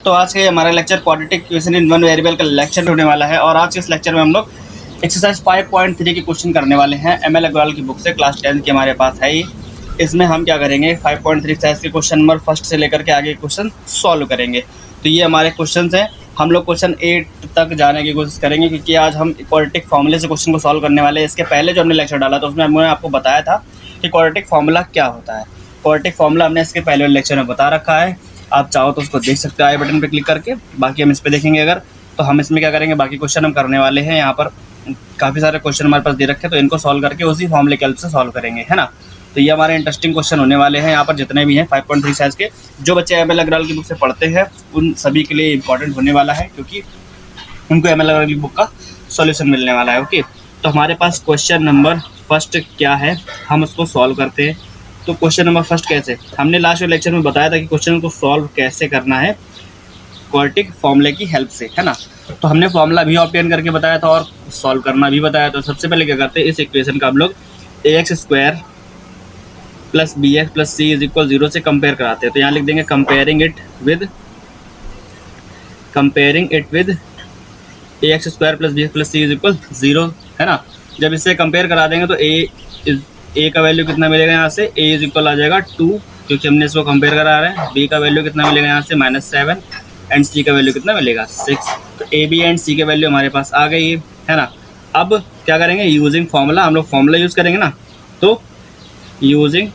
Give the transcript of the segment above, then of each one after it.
तो आज का ये हमारा lecture quadratic equation in one variable का लेक्चर होने वाला है और आज के इस लेक्चर में हम लोग एक्सरसाइज 5.3 के क्वेश्चन करने वाले हैं। एमएल अग्रवाल की बुक से, क्लास 10 की हमारे पास है ही। इसमें हम क्या करेंगे, 5.3 साइज के क्वेश्चन नंबर फर्स्ट से लेकर के आगे क्वेश्चन सॉल्व करेंगे। तो ये हमारे क्वेश्चन हैं। हम लोग क्वेश्चन 8 तक जाने की कोशिश करेंगे क्योंकि आज हम क्वाड्रेटिक फॉर्मूले से क्वेश्चन को सॉल्व करने वाले हैं। इसके पहले जो हमने लेक्चर डाला था उसमें हमने आपको बताया था कि क्वाड्रेटिक फार्मूला क्या होता है। क्वाड्रेटिक फार्मूला हमने इसके पहले लेक्चर में बता रखा है, आप चाहो तो उसको देख सकते हो आई बटन पे क्लिक करके। बाकी हम इस पे देखेंगे अगर, तो हम इसमें क्या करेंगे, बाकी क्वेश्चन हम करने वाले हैं। यहाँ पर काफ़ी सारे क्वेश्चन हमारे पास दे रखे हैं तो इनको सॉल्व करके उसी फॉर्मूले के हेल्प से सॉल्व करेंगे, है ना। तो ये हमारे इंटरेस्टिंग क्वेश्चन होने वाले हैं यहाँ पर, जितने भी हैं 5.3 साइज के। जो बच्चे एमएल अग्रवाल की बुक से पढ़ते हैं उन सभी के लिए इंपॉर्टेंट होने वाला है क्योंकि उनको एमएल अग्रवाल की बुक का सॉल्यूशन मिलने वाला है। ओके, तो हमारे पास क्वेश्चन नंबर फर्स्ट क्या है, हम उसको सॉल्व करते हैं। तो क्वेश्चन नंबर फर्स्ट कैसे, हमने लास्ट लेक्चर में बताया था कि क्वेश्चन को सॉल्व कैसे करना है क्वाड्रेटिक फॉर्मूले की हेल्प से, है ना। तो हमने फॉर्मूला भी ऑब्टेन करके बताया था और सॉल्व करना भी बताया था। सबसे पहले क्या करते हैं, इस इक्वेशन का हम लोग ax² plus bx plus c is equal 0 से कंपेयर कराते हैं। तो यहाँ लिख देंगे comparing it with ax² plus bx plus c is equal 0, है ना। जब इससे कंपेयर करा देंगे तो a का वैल्यू कितना मिलेगा, यहाँ से a इज इक्वल आ जाएगा 2 क्योंकि हमने इसको कंपेयर करा रहे हैं। b का वैल्यू कितना मिलेगा, यहाँ से -7 एंड c का वैल्यू कितना मिलेगा 6। तो a b एंड c के वैल्यू हमारे पास आ गई है ना। अब क्या करेंगे, यूजिंग फॉर्मूला, हम लोग फॉर्मूला यूज़ करेंगे ना। तो यूजिंग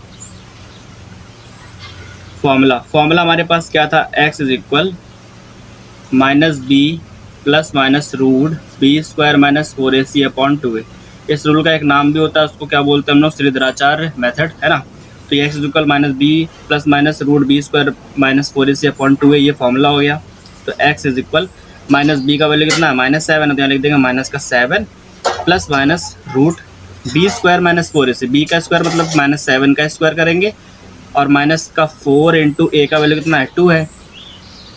फॉर्मूला हमारे पास क्या था, x is equal -b plus minus root b² minus 4ac upon 2a। इस रूल का एक नाम भी होता है, उसको क्या बोलते हैं हम लोग, श्रीधराचार्य मेथड, है ना। तो ये x is equal -b plus minus root b² minus 4ac upon 2a, ये फॉर्मूला हो गया। तो x इज इक्वल -b का वैल्यू कितना है, -7 है, तो यहाँ लिख देंगे -7 plus minus root b² minus 4ac। b का स्क्वायर मतलब -7 का स्क्वायर करेंगे और माइनस का 4 इंटू a का वैल्यू कितना है 2 है,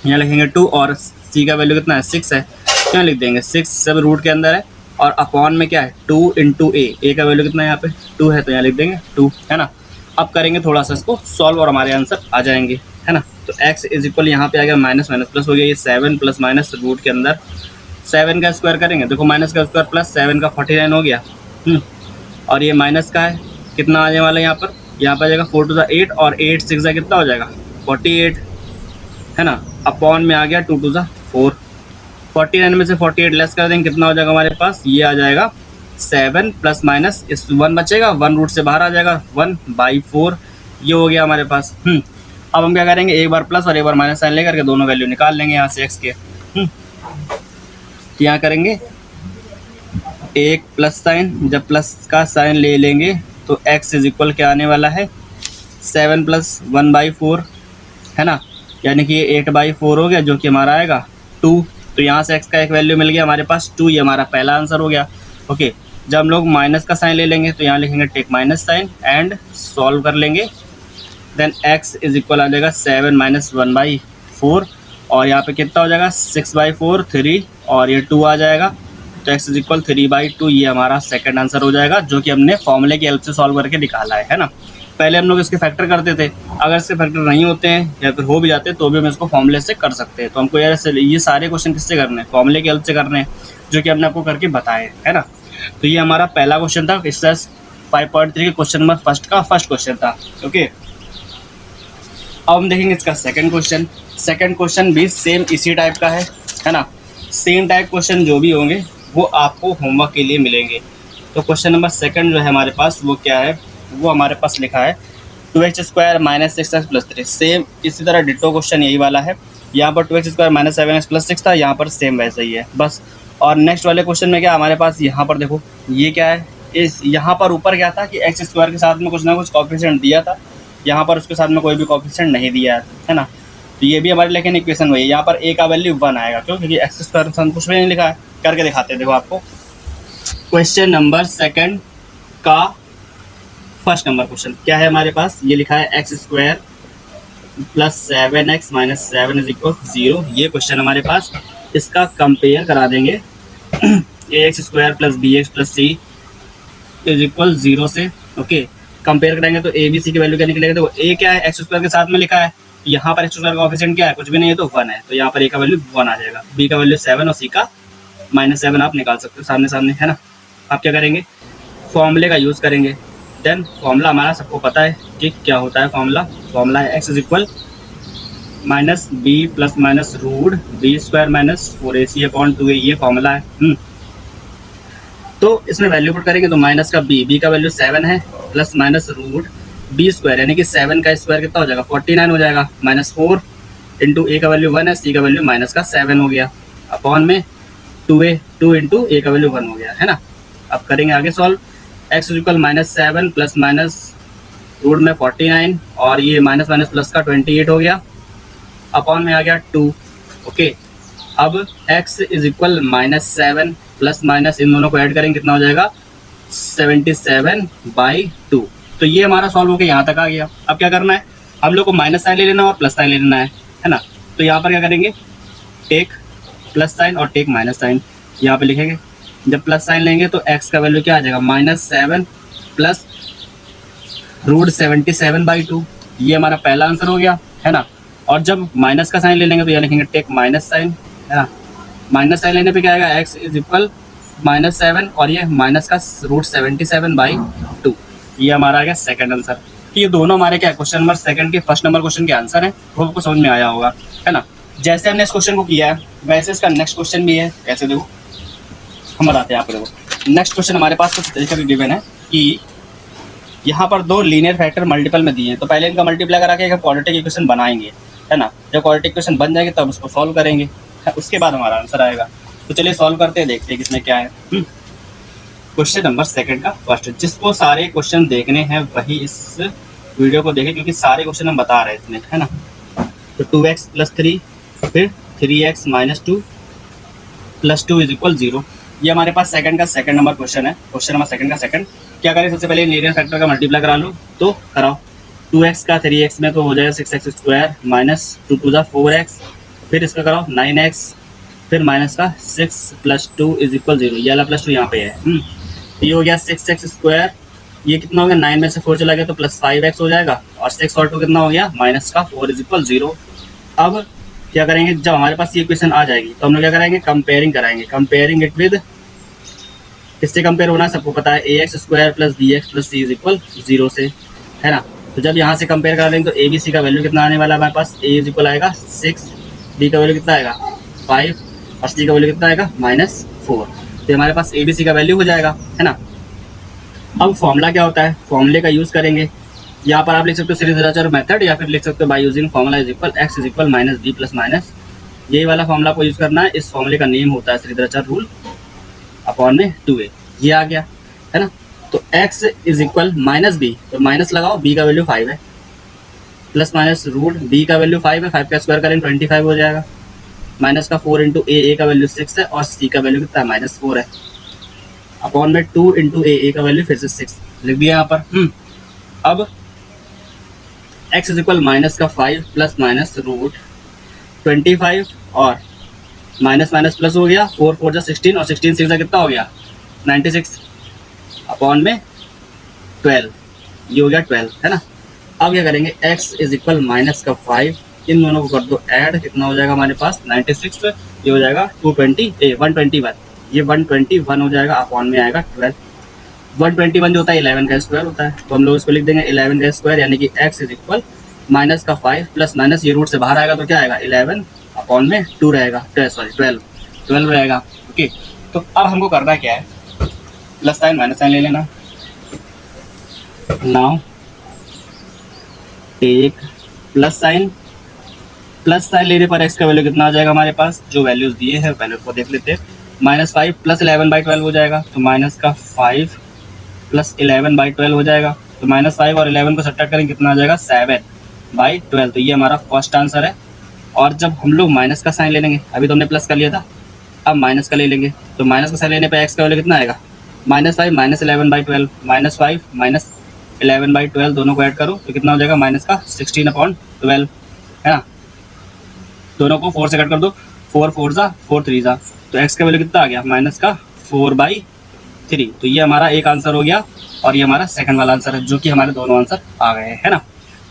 यहाँ लिखेंगे 2, और c का वैल्यू कितना है 6 है, यहाँ लिख देंगे 6, सब रूट के अंदर है, और अपॉन में क्या है 2 इंटू a का वैल्यू कितना है यहाँ पे 2 है, तो यहाँ लिख देंगे 2, है ना। अब करेंगे थोड़ा सा इसको सॉल्व और हमारे आंसर आ जाएंगे, है ना। तो x इज इक्वल यहाँ पे आ गया माइनस माइनस प्लस हो गया, ये 7 प्लस माइनस रूट के अंदर 7 का स्क्वायर करेंगे, देखो माइनस का स्क्वायर प्लस 7 का 49 हो गया। और ये माइनस का है, कितना आने वाला है यहाँ पर आ जाएगा 4 2 8 और 8 6 कितना हो जाएगा 48, है ना। अपॉन में आ गया 2 2 4, 49 में से 48 लेस कर देंगे, कितना हो जाएगा हमारे पास, ये आ जाएगा 7 प्लस माइनस इस 1 बचेगा, 1 रूट से बाहर आ जाएगा 1/4, ये हो गया हमारे पास। अब हम क्या करेंगे, एक बार प्लस और एक बार माइनस साइन लेकर के दोनों वैल्यू निकाल लेंगे यहाँ से x के। यहाँ करेंगे एक प्लस साइन, जब प्लस का साइन ले लेंगे तो x इज इक्वल क्या आने वाला है 7 प्लस 1/4, है ना, यानी कि ये 8/4 हो गया जो कि हमारा आएगा 2। तो यहाँ से x का एक वैल्यू मिल गया हमारे पास 2, ये हमारा पहला आंसर हो गया। ओके, जब हम लोग माइनस का साइन ले लेंगे तो यहाँ लिखेंगे take minus sign and solve कर लेंगे, देन x इज इक्वल आ जाएगा 7 माइनस 1/4, और यहाँ पे कितना हो जाएगा 6/4 3, और ये 2 आ जाएगा, तो x इज इक्वल 3/2, ये हमारा सेकंड आंसर हो जाएगा जो कि हमने फॉर्मूले की हेल्प से सॉल्व करके निकाला है ना। पहले हम लोग इसके फैक्टर करते थे, अगर इसके फैक्टर नहीं होते हैं या फिर हो भी जाते हैं तो भी हम इसको फॉर्मूले से कर सकते हैं। तो हमको यार ये सारे क्वेश्चन किससे करने हैं, फॉर्मूले की हेल्प से करने हैं, जो कि हमने आपको करके बताए, है ना। तो ये हमारा पहला क्वेश्चन था, एक्सरसाइज 5.3 के क्वेश्चन नंबर फर्स्ट का फर्स्ट क्वेश्चन था। ओके, अब हम देखेंगे इसका सेकंड क्वेश्चन। सेकंड क्वेश्चन भी सेम इसी टाइप का है ना। सेम टाइप क्वेश्चन जो भी होंगे वो आपको होमवर्क के लिए मिलेंगे। तो क्वेश्चन नंबर सेकंड जो है हमारे पास वो क्या है, वो हमारे पास लिखा है 2x² minus 6x plus 3। Same इसी तरह डिटो क्वेश्चन यही वाला है, यहाँ पर 2x² माइनस 7x प्लस 6 था, यहाँ पर सेम वैसा ही है बस। और नेक्स्ट वाले क्वेश्चन में क्या हमारे पास, यहाँ पर देखो ये क्या है, इस यहाँ पर ऊपर क्या था कि x² के साथ में कुछ ना कुछ कोएफिशिएंट दिया था, यहाँ पर उसके साथ में कोई भी कोएफिशिएंट नहीं दिया है ना। तो ये भी हमारे लेकिन इक्वेशन वही है, यहाँ पर a का वैल्यू 1 आएगा, क्यों, क्योंकि x² के साथ कुछ भी नहीं लिखा है। करके दिखाते हैं, देखो आपको क्वेश्चन नंबर सेकंड का फर्स्ट नंबर क्वेश्चन क्या है हमारे पास, ये लिखा है x² plus 7x minus 7 is equal 0, ये क्वेश्चन हमारे पास। इसका कंपेयर करा देंगे ax² plus bx plus c is equal 0 से। ओके, कंपेयर करेंगे तो a b c की वैल्यू क्या निकलेगा, देखो a क्या है x² के साथ में लिखा है यहाँ पर एक्स स्क्वायर का कोएफिशिएंट क्या है, कुछ भी नहीं है तो 1 है, तो यहाँ पर ए का वैल्यू 1 आ जाएगा, बी का वैल्यू 7 और सी का -7 आप निकाल सकते हो सामने सामने, है ना। आप क्या करेंगे, फॉर्मूले का यूज़ करेंगे। देन फॉर्मूला हमारा सबको पता है कि क्या होता है, फॉर्मूला है X is equal minus B plus minus root B square minus 4ac upon 2a, ये फॉर्मूला है। तो इसमें वैल्यू पुट करेंगे तो माइनस का बी का वैल्यू 7 है, plus minus root B square यानी कि 7 का स्क्वायर कितना हो जाएगा 49 हो जाएगा, माइनस 4 इंटू ए का वैल्यू 1 है, सी का वैल्यू माइनस का 7 हो गया, अपॉन में 2 इंटू ए का वैल्यू 1 हो गया, है ना। अब करेंगे आगे solve, X equal -7 plus minus root में 49 और ये माइनस माइनस प्लस का 28 हो गया, अपॉन में आ गया 2। ओके, अब x is equal -7 plus minus इन दोनों को ऐड करेंगे कितना हो जाएगा 77/2। तो ये हमारा सॉल्व होकर यहाँ तक आ गया। अब क्या करना है, हम लोग को माइनस साइन ले लेना और प्लस साइन ले लेना है ना। तो यहाँ पर क्या करेंगे, टेक प्लस साइन और टेक माइनस साइन, यहाँ पे लिखेंगे। जब प्लस साइन लेंगे तो x का वैल्यू क्या आ जाएगा -7 प्लस रूट 77/2, ये हमारा पहला आंसर हो गया, है ना। और जब माइनस का साइन ले लेंगे तो यहाँ लिखेंगे टेक माइनस साइन, है ना। माइनस साइन लेने पे क्या आएगा, x इज इक्वल -7 और ये माइनस का रूट 77/2, ये हमारा आ गया सेकंड आंसर। ये दोनों हमारे क्या क्वेश्चन नंबर सेकंड के फर्स्ट नंबर क्वेश्चन के आंसर है, वो आपको समझ में आया होगा, है ना। जैसे हमने इस क्वेश्चन को किया है वैसे इसका नेक्स्ट क्वेश्चन भी है। कैसे देखो, हम बताते हैं आपको। देखो नेक्स्ट क्वेश्चन हमारे पास कुछ तरीके का गिवन है कि यहाँ पर दो लीनियर फैक्टर मल्टीपल में दिए हैं, तो पहले इनका मल्टीप्लाई करा के एक क्वाड्रेटिक इक्वेशन बनाएंगे, है ना। जब क्वाड्रेटिक इक्वेशन बन जाएगी तब उसको सॉल्व करेंगे, उसके बाद हमारा आंसर आएगा। तो चलिए सॉल्व करते हैं, देखते हैं किसमें क्या है। क्वेश्चन नंबर सेकंड का फर्स्ट, जिसको सारे क्वेश्चन देखने हैं वही इस वीडियो को देखें, क्योंकि सारे क्वेश्चन हम बता रहे हैं इसमें, है ना। तो 2x + 3 फिर 3x - 2 + 2 = 0, ये हमारे पास सेकंड का सेकंड नंबर क्वेश्चन है। क्वेश्चन नंबर सेकंड का सेकंड क्या करें, सबसे पहले लीनियर फैक्टर का मल्टीप्लाई करा लो, तो कराओ। 2x का 3x में तो हो जाएगा 6x² -2 × 2 = 4x, फिर इसका कराओ 9x, फिर माइनस का 6 + 2 = 0, ये वाला +2 यहाँ पे है। ये हो गया 6x², ये कितना हो गया 9 में से 4 चला गया तो +5x हो जाएगा, और 6 और 2 कितना हो गया -4 = 0। अब क्या करेंगे, जब हमारे पास ये इक्वेशन आ जाएगी तो हम लोग क्या करेंगे, कंपेयरिंग कराएंगे। कंपेयरिंग इट विद, किससे कंपेयर होना है सबको पता है, ax² + bx + c = 0 से, है ना। तो जब यहाँ से कंपेयर करा लेंगे तो a b c का वैल्यू कितना आने वाला है हमारे पास, a = आएगा 6, b का वैल्यू कितना आएगा 5 और c का वैल्यू कितना आएगा -4। तो हमारे पास a b c का वैल्यू हो जाएगा, है ना। अब फॉर्मूला क्या होता है, फॉर्मूले का यूज़ करेंगे। यहाँ पर आप लिख सकते हो श्रीधराचार्य मेथड, या फिर लिख सकते हो by using formula is equal x is equal -b plus minus, यही वाला फॉर्मूला को यूज़ करना है। इस फॉर्मूले का नेम होता है श्रीधराचार्य रूल अपॉन में 2a, ये आ गया, है ना। तो x इज इक्वल -b, तो माइनस लगाओ, b का वैल्यू 5 है, प्लस माइनस रूट b का वैल्यू 5 है, 5 का स्क्वायर करें 25 हो जाएगा, माइनस का 4 इंटू a का वैल्यू 6 है और c का वैल्यू कितना है -4 है, अपॉन में 2 इंटू a का वैल्यू फिर से 6 लिख दिया यहाँ पर। अब x is equal -5 plus minus root 25 और माइनस माइनस प्लस हो गया, 4 4 जा 16 और 16 6 कितना हो गया 96, अपॉन में 12, ये हो गया 12, है ना। अब क्या करेंगे, x इज इक्वल -5, इन दोनों को कर दो ऐड, कितना हो जाएगा हमारे पास 96, ये हो जाएगा 121, ये 121 हो जाएगा, अपॉन में आएगा 12। 121 जो होता है 11 का स्क्वायर होता है, तो हम लोग इसको लिख देंगे 11 का स्क्वायर, यानी कि x is equal -5 plus minus ये रूट से बाहर आएगा तो क्या आएगा 11 अपॉन में 2 रहेगा, 12 रहेगा। ओके, तो अब हमको करना क्या है, प्लस साइन माइनस साइन ले लेना। नाउ टेक प्लस साइन लेने पर x का वैल्यू कितना आ जाएगा हमारे पास, जो वैल्यूज दिए हैं वैल्यू को देख लेते हैं। -5 प्लस 11/12 हो जाएगा, तो माइनस का 5 प्लस 11/12 हो जाएगा, तो -5 और 11 को सब्ट्रैक्ट करेंगे कितना आ जाएगा 7/12, तो ये हमारा फर्स्ट आंसर है। और जब हम लोग माइनस का साइन ले लेंगे, अभी तो हमने प्लस कर लिया था, अब माइनस का ले लेंगे, तो माइनस का साइन लेने पे x का वैल्यू कितना आएगा -5 - 11/12, -5 - 11/12 दोनों को ऐड करो तो कितना हो जाएगा -16/12, है ना। दोनों को 4 से कट कर दो, 4 4 जा 4 3 जा, तो x का वैल्यू कितना आ गया -4/3, तो ये हमारा एक आंसर हो गया और ये हमारा सेकंड वाला आंसर है, जो कि हमारे दोनों आंसर आ गए हैं, है ना।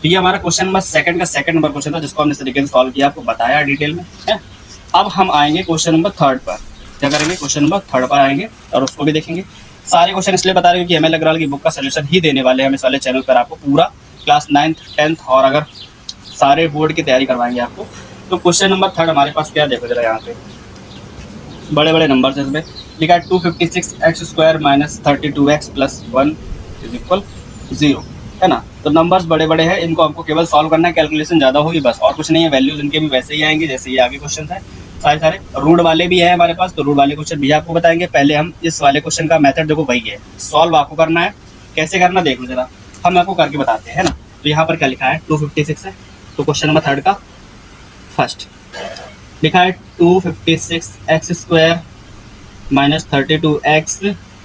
तो ये हमारा क्वेश्चन नंबर सेकंड का सेकंड नंबर क्वेश्चन था, जिसको हमने इस तरीके से सॉल्व किया, आपको बताया डिटेल में है। अब हम आएंगे क्वेश्चन नंबर थर्ड पर। क्या करेंगे, क्वेश्चन नंबर थर्ड पर आएंगे और उसको भी देखेंगे। सारे क्वेश्चन इसलिए बता रहे हैं कि ML अग्रवाल की बुक का सोल्यूशन ही देने वाले हैं हम इस वाले चैनल पर आपको, पूरा क्लास 9th 10th और अगर सारे बोर्ड की तैयारी करवाएंगे आपको। तो क्वेश्चन नंबर थर्ड हमारे पास क्या, देखो जरा यहाँ पे बड़े बड़े नंबर है, इसमें लिखा है 256x² minus 32x plus 1 is equal 0, है ना। तो नंबर्स बड़े बड़े हैं, इनको हमको केवल सॉल्व करना है, कैलकुलेशन ज़्यादा होगी बस, और कुछ नहीं है। वैल्यूज इनके भी वैसे ही आएंगे जैसे ये आगे क्वेश्चन है। सारे रूट वाले भी हैं हमारे पास, तो रूट वाले क्वेश्चन भी आपको बताएंगे। पहले हम इस वाले क्वेश्चन का मेथड देखो वही है, सॉल्व आपको करना है। कैसे करना देखो जरा, हम आपको करके बताते हैं ना। तो यहाँ पर क्या लिखा है, 256 है, तो क्वेश्चन नंबर थर्ड का फर्स्ट लिखा है 256x² minus 32x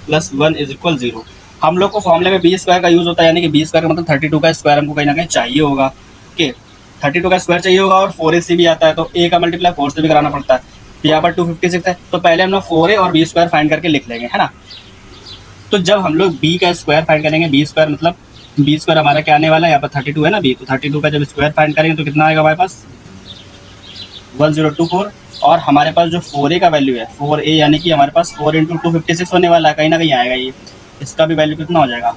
plus 1 is equal 0। हम लोग को फॉर्मूले में b² का यूज़ होता है, यानी कि b² का मतलब 32 का स्क्वायर हमको कहीं ना कहीं चाहिए होगा। ओके, 32 का स्क्वायर चाहिए होगा, और 4ac भी आता है, तो a का मल्टीप्लाई 4 से भी कराना पड़ता है। तो यहाँ पर 256 है, तो पहले हम लोग 4a और b² फाइंड करके लिख लेंगे, है ना। तो जब हम लोग b का स्क्वायर फाइंड करेंगे, b² मतलब b² हमारा क्या आने वाला है, यहाँ पर 32 है ना b, तो 32 का जब स्क्वायर फाइंड करेंगे तो कितना आएगा हमारे पास 1024। और हमारे पास जो 4a का वैल्यू है 4a, यानी कि हमारे पास 4 × 256 होने वाला है, कहीं ना कहीं आएगा ये, इसका भी वैल्यू कितना हो जाएगा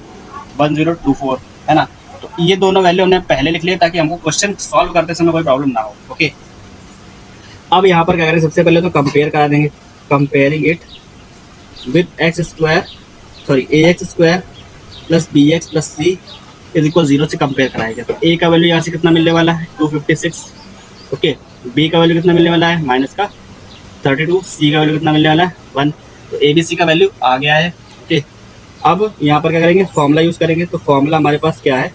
1024, है ना। तो ये दोनों वैल्यू हमने पहले लिख लिए ताकि हमको क्वेश्चन सॉल्व करते समय कोई प्रॉब्लम ना हो। ओके, अब यहाँ पर क्या करें, सबसे पहले तो कंपेयर करा देंगे, comparing it with ax² plus bx plus c is equal 0 से कंपेयर कराएंगे। तो a का वैल्यू यहाँ से कितना मिलने वाला है 256, ओके, b का वैल्यू कितना मिलने वाला है माइनस का 32, c का वैल्यू कितना मिलने वाला है 1। तो a b c का वैल्यू आ गया है। ओके, अब यहाँ पर क्या करेंगे, फॉर्मूला यूज़ करेंगे। तो फॉर्मूला हमारे पास क्या है,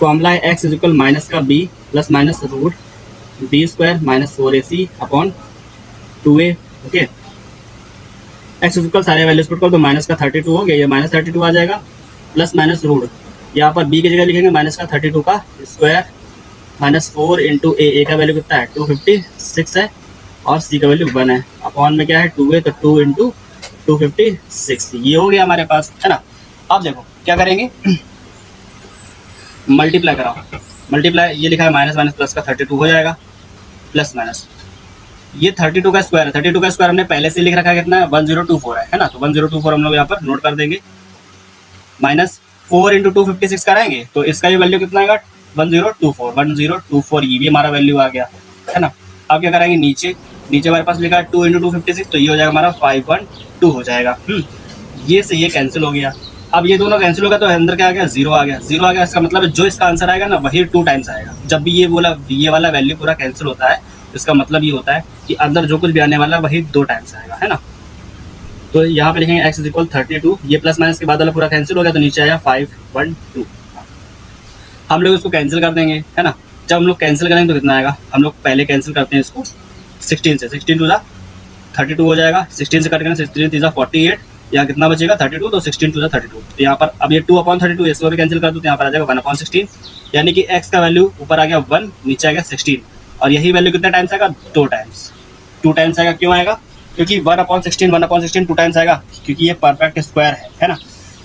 फॉर्मूला है x इज इक्वल माइनस का b plus minus root b² minus 4ac upon 2a। Okay, x is equal सारे वैल्यूज पुट कर दो, माइनस का 32 हो गया, ये माइनस 32 आ जाएगा, प्लस माइनस रूट, यहाँ पर b की जगह लिखेंगे माइनस का 32 का स्क्वायर माइनस 4 इंटू ए का वैल्यू कितना है 256 है, और c का वैल्यू 1 है, अपॉन में क्या है 2a, तो 2 इंटू 256, ये हो गया हमारे पास, है ना। अब देखो क्या करेंगे, मल्टीप्लाई कराओ, मल्टीप्लाई ये लिखा है माइनस माइनस प्लस का 32 हो जाएगा, प्लस माइनस ये 32 का स्क्वायर है, 32 का स्क्वायर हमने पहले से लिख रखा है कितना है 1024 है ना। तो 1024 हम लोग यहाँ पर नोट कर देंगे, माइनस 4 इंटू 256 कराएंगे तो इसका ये वैल्यू कितना आएगा 1024, ये भी हमारा वैल्यू आ गया, है ना। अब क्या कराएंगे, नीचे हमारे पास लिखा है 2 इंटू 256, तो ये हो जाएगा हमारा 512 हो जाएगा। ये से ये कैंसिल हो गया। अब ये दोनों कैंसिल हो गया तो अंदर क्या आ गया 0 आ गया, 0 आ गया, इसका मतलब जो इसका आंसर आएगा ना वही 2 टाइम्स आएगा। जब भी ये वाला वैल्यू पूरा कैंसिल होता है, इसका मतलब ये होता है कि अंदर जो कुछ भी आने वाला वही 2 टाइम्स आएगा, है ना। तो यहाँ पे लिखेंगे x इज इक्वल 32, ये प्लस माइनस के बाद वाला पूरा कैंसिल हो गया, तो नीचे आया 512, हम लोग इसको कैंसिल कर देंगे, है ना। जब हम लोग कैंसिल करेंगे तो कितना आएगा, हम लोग पहले कैंसिल करते हैं इसको 16 से, 16 टू 32 हो जाएगा, 16 से कट करें 16 3 48, यहाँ कितना बचेगा 32, तो 16 टू 32, तो यहाँ पर अब ये 2/32 इसको भी कैंसिल कर दो, तो यहाँ पर आ जाएगा 1/16, यानी कि x का वैल्यू ऊपर आ गया 1, नीचे आ गया 16, और यही वैल्यू कितना टाइम्स आएगा 2 टाइम्स आएगा। क्यों आएगा, क्योंकि 1/16 2 टाइम्स आएगा, क्योंकि ये परफेक्ट स्क्वायर है ना।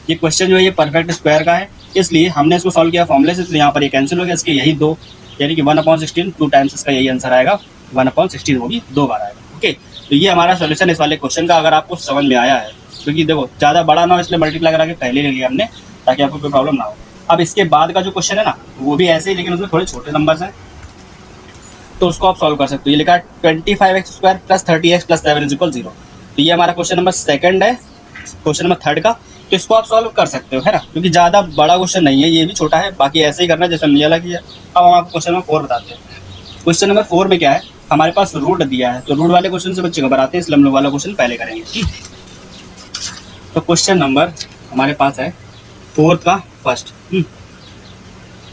ये क्वेश्चन जो है ये परफेक्ट स्क्वायर का है, इसलिए हमने इसको सॉल्व किया फॉर्मूले से, तो यहाँ पर ये कैंसिल हो गया, इसके यही 2, यानी कि 1/16 2 टाइम्स इसका यही आंसर आएगा, 1/16 वो भी 2 बार आएगा। ओके, तो ये हमारा सोल्यूशन इस वाले क्वेश्चन का, अगर आपको समझ में आया है, क्योंकि देखो ज़्यादा बड़ा ना हो इसलिए मल्टीप्लाई करा के पहले ले लिया हमने, ताकि आपको कोई प्रॉब्लम ना हो। अब इसके बाद का जो क्वेश्चन है ना वो भी ऐसे ही, लेकिन उसमें थोड़े छोटे नंबर्स हैं, तो उसको आप सॉल्व कर सकते हो। ये लिखा है 25x² plus 30x plus 7 is equal 0। तो ये हमारा क्वेश्चन नंबर सेकंड है, क्वेश्चन नंबर थर्ड का, तो इसको आप सॉल्व कर सकते हो, है ना, क्योंकि ज़्यादा बड़ा क्वेश्चन नहीं है, ये भी छोटा है, बाकी ऐसे ही करना है जैसे हमने वाला किया। अब हम आपको क्वेश्चन नंबर 4 बताते हैं। क्वेश्चन नंबर 4 में क्या है, हमारे पास रूट दिया है, तो रूट वाले क्वेश्चन से बच्चे घबराते हैं, इसलिए हम लोग वाला क्वेश्चन पहले करेंगे, ठीक। तो क्वेश्चन नंबर हमारे पास है 4th का फर्स्ट,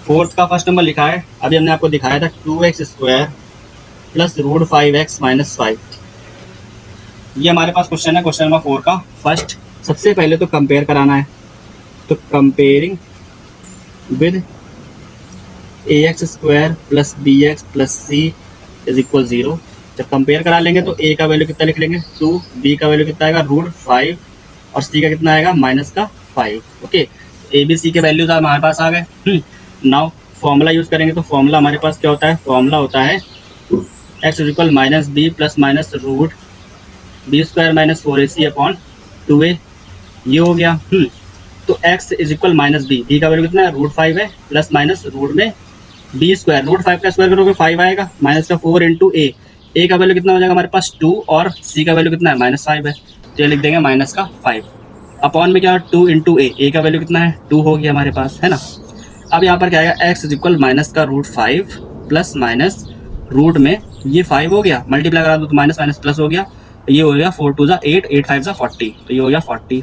4th का फर्स्ट नंबर लिखा है, अभी हमने आपको दिखाया था 2x² plus root 5x minus 5। ये हमारे पास क्वेश्चन है, क्वेश्चन नंबर 4 का फर्स्ट। सबसे पहले तो कंपेयर कराना है, तो comparing with ax² plus bx plus c is equal 0। जब कंपेयर करा लेंगे तो a का वैल्यू कितना लिख लेंगे 2, b का वैल्यू कितना आएगा रूट 5, और c का कितना आएगा माइनस का 5। ओके, a b c के वैल्यूज हमारे पास आ गए। नाउ फॉर्मूला यूज़ करेंगे तो फॉर्मूला हमारे पास क्या होता है, फॉर्मूला होता है X is equal minus B plus minus root B square minus 4ac upon 2a, ये हो गया। तो x is equal minus B का वैल्यू कितना है, √5 है, प्लस माइनस रूट में बी स्क्वायर, √5 का स्क्वायर करोगे 5 आएगा, माइनस का 4 इंटू ए का वैल्यू कितना हो जाएगा हमारे पास 2 और c का वैल्यू कितना है -5 है, तो ये लिख देंगे माइनस का 5 अपॉन में क्या 2 इंटू ए का वैल्यू कितना है 2 हो गया हमारे पास, है ना। अब यहाँ पर क्या आएगा, x इज इक्वल माइनस का √5 प्लस माइनस रूट में ये 5 हो गया, मल्टीप्लाई करा दो तो माइनस माइनस प्लस हो गया, ये हो गया 4 2 ज़ा 8, 8 5 ज़ा 40, तो ये हो गया 40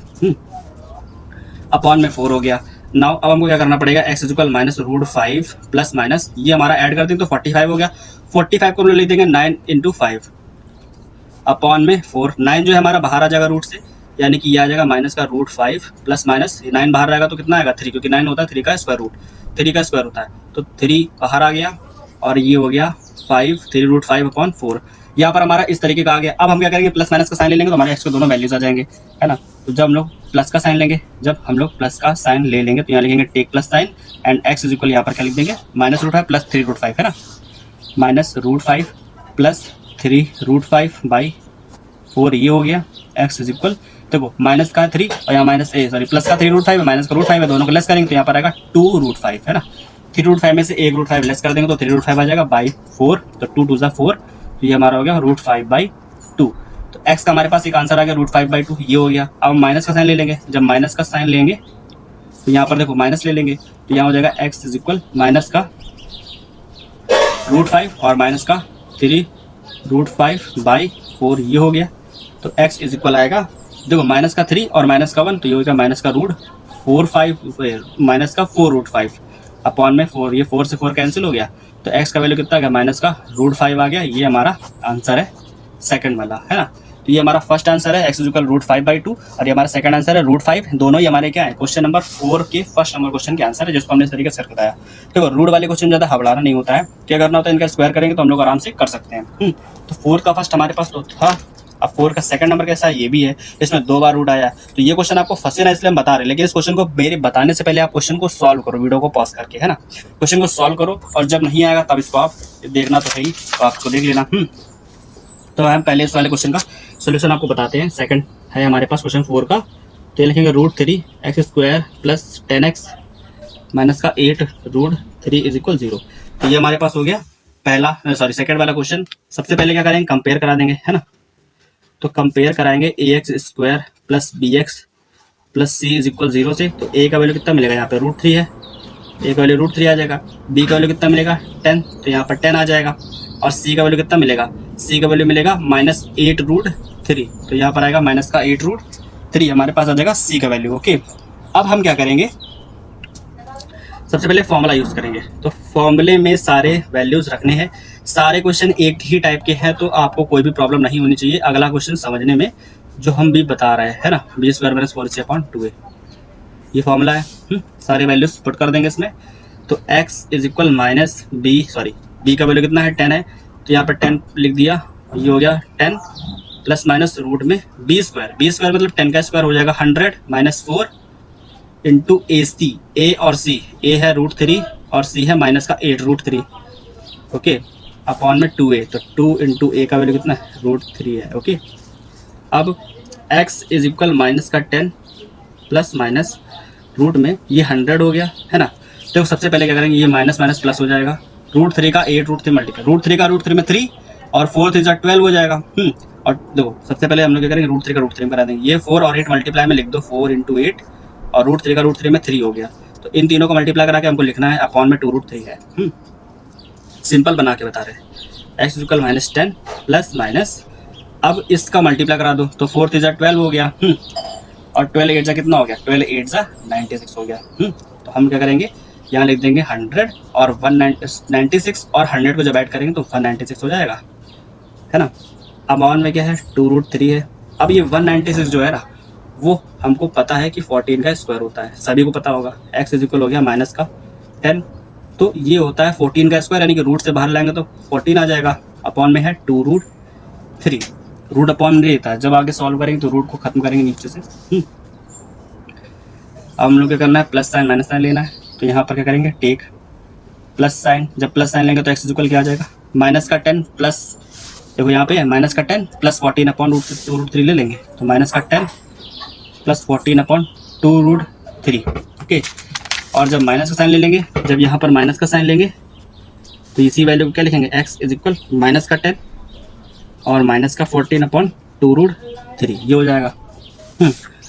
अपॉन में 4 हो गया। नाउ अब हमको क्या करना पड़ेगा, x is equal minus √5 plus minus ये हमारा ऐड कर देंगे तो 45 हो गया, 45 को हम लोग लिख देंगे 9 इंटू 5 अपॉन में 4, 9 जो है हमारा बाहर आ जाएगा रूट से, यानी कि ये आ जाएगा माइनस का √5 प्लस माइनस 9 बाहर रहेगा तो कितना आएगा 3, क्योंकि 9 होता है 3 का स्क्वायर रूट, 3 का स्क्वायर होता है, तो 3 बाहर आ गया और ये हो गया 5, 3√5 अपॉन 4। यहाँ पर हमारा इस तरीके का आ गया। अब हम क्या करेंगे, प्लस माइनस का साइन ले लेंगे तो हमारे एक्स के दोनों वैल्यूज आ जाएंगे, है ना। तो जब हम लोग प्लस का साइन लेंगे, जब हम लोग प्लस का साइन ले लेंगे तो यहाँ लिखेंगे take plus sign and X is equal यहाँ पर क्या लिख देंगे -√5 प्लस 3√5, है ना, -√5 प्लस 3√5 बाई 4, ये हो गया। एक्स इज इक्वल देखो माइनस का 3 और यहाँ प्लस का 3√5 माइनस का √5 है, दोनों को लेस करेंगे तो यहाँ पर आएगा 2√5, है ना। 3√5 में से 1√5 लेस कर देंगे तो 3√5 आ जाएगा बाई 4, तो 2 2 ज़ा 4, तो ये हमारा हो गया √5/2। तो x का हमारे पास एक आंसर आ गया √5/2, ये हो गया। अब हम माइनस का साइन ले लेंगे, जब माइनस का साइन लेंगे तो यहाँ पर देखो माइनस ले लेंगे तो यहाँ हो जाएगा x इज इक्वल माइनस का √5 और माइनस का 3√5/4, ये हो गया। तो x इज इक्वल आएगा देखो माइनस का 3 और माइनस का 1, तो ये हो गया माइनस का √4 अपॉन में 4, ये 4 से 4 कैंसिल हो गया, तो x का वैल्यू कितना आ गया माइनस का √5 आ गया। ये हमारा आंसर है सेकंड वाला, है ना। तो ये हमारा फर्स्ट आंसर है x इज इक्वल √5/2 और ये हमारा सेकंड आंसर है √5। दोनों ही हमारे क्या है, क्वेश्चन नंबर 4 के फर्स्ट नंबर क्वेश्चन के आंसर है, जिसको हमने इस तरीके से बताया। देखो रूट वाले क्वेश्चन ज़्यादा हबड़ाना नहीं होता है, क्या करना होता है, इनका स्क्वायर करेंगे तो हम लोग आराम से कर सकते हैं। तो 4 का फर्स्ट हमारे पास तो था, अब 4 का सेकंड नंबर कैसा है, ये भी है, इसमें 2 बार रूट आया। तो ये क्वेश्चन आपको फंसे ना इसलिए हम बता रहे, लेकिन इस क्वेश्चन को मेरे बताने से पहले आप क्वेश्चन को सॉल्व करो, वीडियो को पॉज करके, है ना। क्वेश्चन को सॉल्व करो और जब नहीं आएगा तब इसको आप देखना तो सही, तो आपको देख लेना। तो हम पहले इस वाले क्वेश्चन का सोल्यूशन आपको बताते हैं। सेकंड है हमारे पास क्वेश्चन 4 का, तो ये लिखेंगे √3x² प्लस 10x माइनस का 8√3 इज इक्वल 0। तो ये हमारे पास हो गया सेकंड वाला क्वेश्चन। सबसे पहले क्या करेंगे, कंपेयर करा देंगे, है ना। तो कंपेयर कराएंगे ax² plus bx plus c is equal 0 से। तो a का वैल्यू कितना मिलेगा, यहाँ पे √3 है, a का वैल्यू √3 आ जाएगा, b का वैल्यू कितना मिलेगा 10, तो यहाँ पर 10 आ जाएगा, और c का वैल्यू कितना मिलेगा, c का वैल्यू मिलेगा -8√3, तो यहाँ पर आएगा माइनस का 8√3, हमारे पास आ जाएगा c का वैल्यू। ओके, अब हम क्या करेंगे, सबसे पहले फॉर्मूला यूज़ करेंगे। तो फॉर्मूले में सारे वैल्यूज़ रखने हैं, सारे क्वेश्चन एक ही टाइप के हैं, तो आपको कोई भी प्रॉब्लम नहीं होनी चाहिए अगला क्वेश्चन समझने में जो हम भी बता रहे हैं, है ना। b² - 4ac अपॉन 2a, ये फॉर्मूला है। सारे वैल्यूज पुट कर देंगे इसमें। तो x is equal minus b का वैल्यू कितना है 10 है, तो यहाँ पर 10 लिख दिया, ये हो गया 10 प्लस माइनस रूट में b² मतलब 10 का स्क्वायर हो जाएगा 100 माइनस 4 इंटू a और c, a है √3 और c है माइनस का 8√3, ओके, अपॉन में 2a, तो 2 इंटू a का वैल्यू कितना है √3 है। ओके, अब x इज इक्वल माइनस का 10 प्लस माइनस रूट में ये 100 हो गया, है ना। तो सबसे पहले क्या करेंगे, ये माइनस माइनस प्लस हो जाएगा, √3 का 8√3 मल्टीप्लाई, √3 का √3 में 3 और 4 3 12 हो जाएगा। और देखो सबसे पहले हम लोग क्या करेंगे, √3 का √3 में करा देंगे, ये 4 और 8 मल्टीप्लाई में लिख दो, 4 इंटू 8 और √3 का √3 में 3 हो गया। तो इन तीनों को मल्टीप्लाई करा के हमको लिखना है, अपॉन में 2√3 है। सिंपल बना के बता रहे हैं, x इक्वल -10 प्लस माइनस, अब इसका मल्टीप्लाई करा दो, तो 4 3 12 हो गया, और 12 8 कितना हो गया, 12 8 96 हो गया। तो हम क्या करेंगे, यहाँ लिख देंगे 100 और 196 और 100 को जब ऐड करेंगे तो 196 हो जाएगा, है ना। अपॉन में क्या है 2√3 है। अब ये 196 जो है ना, वो हमको पता है कि 14 का स्क्वायर होता है, सभी को पता होगा। x इज इक्वल हो गया माइनस का 10, तो ये होता है 14 का स्क्वायर, यानी कि रूट से बाहर लाएंगे तो 14 आ जाएगा, अपॉन में है 2√3, रूट अपॉन में रहता है, जब आगे सॉल्व करेंगे तो रूट को खत्म करेंगे नीचे से। अब हम लोग क्या करना है, प्लस साइन माइनस साइन लेना है, तो यहाँ पर क्या करेंगे, टेक प्लस साइन, जब प्लस साइन लेंगे तो एक्स इक्वल क्या आ जाएगा, माइनस का 10 प्लस, देखो यहाँ पे माइनस का 10 प्लस 14 अपॉन रूट थ्री ले लेंगे, तो माइनस का 10 प्लस 14 अपॉन 2√3। ओके, और जब माइनस का साइन ले लेंगे, जब यहाँ पर माइनस का साइन लेंगे तो इसी वैल्यू को क्या लिखेंगे, x इज इक्वल माइनस का 10 और माइनस का 14 अपॉन 2√3, ये हो जाएगा।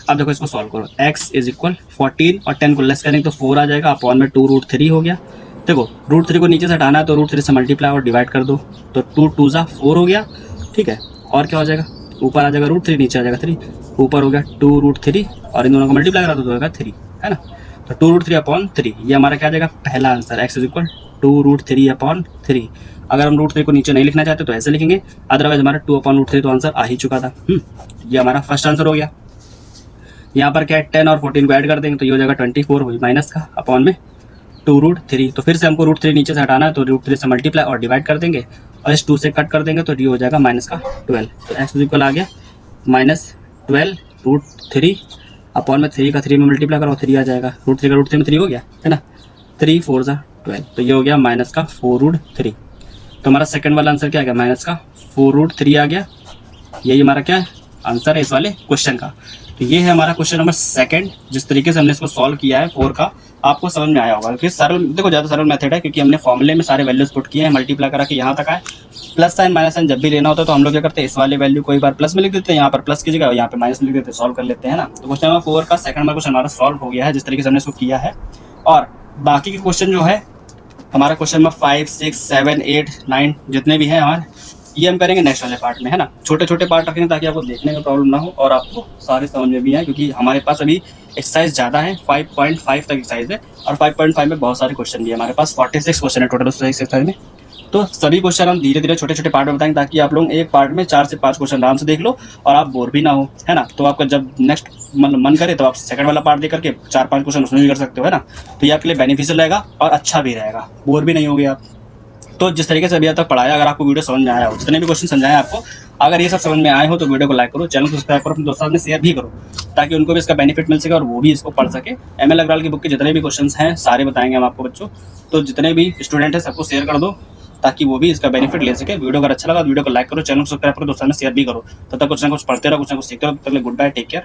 अब देखो इसको सॉल्व करो, x इज इक्वल 14 और 10 को लेस करेंगे तो 4 आ जाएगा, अपॉन में 2√3 हो गया। देखो √3 को नीचे से हटाना है तो √3 से मल्टीप्लाई और डिवाइड कर दो, तो 2 2 ज़ा 4 हो गया। ठीक है, और क्या हो जाएगा, ऊपर आ जाएगा √3, नीचे आ जाएगा 3, ऊपर हो गया 2√3 और इन दोनों को मल्टीप्लाई करा दो तो होगा 3, है ना। तो 2√3 अपॉन 3, ये हमारा क्या आ जाएगा, पहला answer x is equal 2√3 upon 3। अगर हम √3 को नीचे नहीं लिखना चाहते तो ऐसे लिखेंगे, अदरवाइज हमारा 2 अपॉन √3 तो आंसर आ ही चुका था। ये हमारा फर्स्ट आंसर हो गया। यहाँ पर क्या है, 10 और 14 को ऐड कर देंगे तो ये हो जाएगा 24 हुई माइनस का अपॉन में 2√3। तो फिर से हमको √3 नीचे से हटाना है तो √3 से मल्टीप्लाई और डिवाइड कर देंगे और इस 2 से कट कर देंगे तो ये हो जाएगा माइनस का 12। तो एक्स इक्वल आ गया -12√3 अपॉन में 3 का 3 में मल्टीप्लाई करो 3 आ जाएगा, √3 का √3 में 3 हो गया, है ना। 3 4 ज़ा 12, तो ये हो गया माइनस का 4√3। तो हमारा सेकंड वाला आंसर क्या आ गया, माइनस का 4√3 आ गया। यही हमारा क्या है आंसर है इस वाले क्वेश्चन का। तो ये है हमारा क्वेश्चन नंबर सेकंड। जिस तरीके से हमने इसको सॉल्व किया है 4 का, आपको समझ में आया होगा क्योंकि सरल, देखो ज़्यादा सरल मेथड है क्योंकि हमने फॉर्मूले में सारे वैल्यूज पुट किए हैं, मल्टीप्लाई करा के यहाँ तक आए। प्लस साइन माइनस साइन जब भी लेना होता है तो हम लोग क्या करते हैं, इस वाले वैल्यू को एक बार प्लस में लिख देते हैं, यहाँ पर प्लस की जगह यहाँ पे माइनस में लिख देते हैं, सॉल्व कर लेते हैं ना। तो क्वेश्चन नंबर 4 का सेकंड नंबर क्वेश्चन हमारा सॉल्व हो गया है जिस तरीके से हमने इसको किया है। और बाकी के क्वेश्चन जो है हमारा क्वेश्चन नंबर 5 6 7 8 9 जितने भी हैं हमारे, ये हम करेंगे नेक्स्ट वाले पार्ट में, है ना। छोटे छोटे पार्ट रखेंगे ताकि आपको देखने में प्रॉब्लम ना हो और आपको सारे समझ में भी आए, क्योंकि हमारे पास अभी एक्सरसाइज ज़्यादा है, 5.5 तक एक्सरसाइज है और 5.5 में बहुत सारे क्वेश्चन भी है हमारे पास, 46 क्वेश्चन है टोटल उस एक्सरसाइज में। तो सभी क्वेश्चन हम धीरे धीरे छोटे छोटे पार्ट में बताएंगे ताकि आप लोग एक पार्ट में 4 से 5 क्वेश्चन आराम से देख लो और आप बोर भी ना हो, है ना। तो आपका जब नेक्स्ट मन करे तो आप सेकंड वाला पार्ट देख करके 4-5 क्वेश्चन उसमें भी कर सकते हो, है ना। तो ये आपके लिए बेनिफिशियल रहेगा और अच्छा भी रहेगा, बोर भी नहीं होगे आप। तो जिस तरीके से अभी तक पढ़ाया, अगर आपको वीडियो समझ में आया हो, जितने भी क्वेश्चन समझाए आपको, अगर ये सब समझ में आए हो तो वीडियो को लाइक करो, चैनल को सब्सक्राइब करो, अपने दोस्तों में शेयर भी करो ताकि उनको भी इसका बेनिफिट मिल सके और वो भी इसको पढ़ सके। ML अग्रवाल की बुक के जितने भी क्वेश्चंस हैं सारे बताएंगे हम आपको बच्चों। तो जितने भी स्टूडेंट हैं सबको शेयर कर दो ताकि वो भी इसका बेनिफिट ले सके। वीडियो अगर अच्छा लगा तो वीडियो को लाइक करो, चैनल को सब्सक्राइब करो, दोस्तों में शेयर भी करो। तब तक कुछ ना कुछ पढ़ते रहो, कुछ ना कुछ सीखते रहो। तब तक गुड बाय, टेक केयर।